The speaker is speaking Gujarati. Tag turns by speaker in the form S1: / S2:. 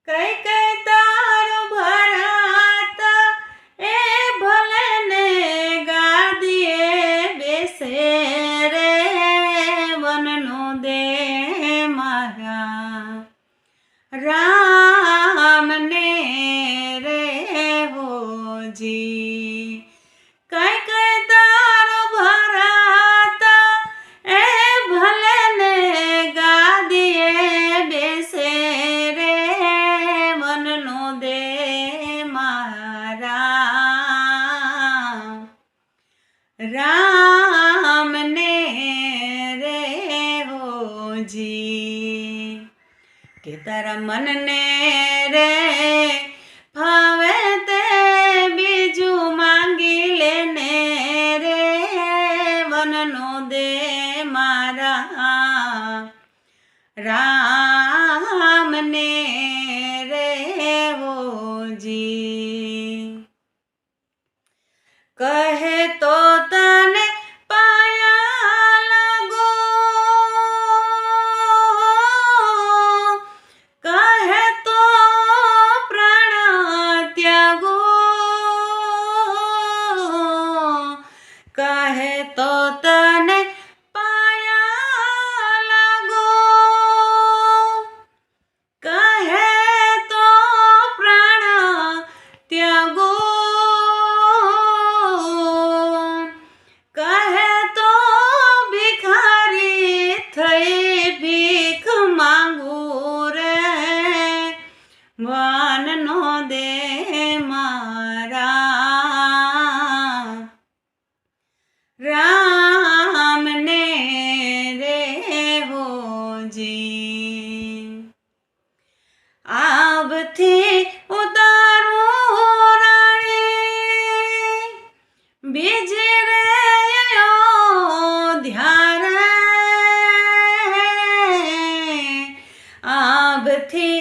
S1: કઈ કઈ તારો ભરાત એ ભલે ને ગાદીએ બેસે રે વનનો દે મારા રામને રે હોજી કઈ કઈ તારો ભરાત એ ભલે ને ગાદીએ બેસે રે વનનો દે મારા રામને રે હોજી કે તારા મનને રે ભાવે તે બીજું માંગી લેને રે વનનો દે મારા રામને રે હોજી કહે તો તને પાયા લાગો કહે તો પ્રાણ ત્યાગો કહે તો તને પાયા લાગો કહે તો પ્રાણ ત્યાગો કહે તો ભિખારી થઈ ભીખ માંગુ રે વનનો દે મારા રામને રે હોજી આવથી ઉતારો રાણી બીજે રે અયોધ્યા રે આવથી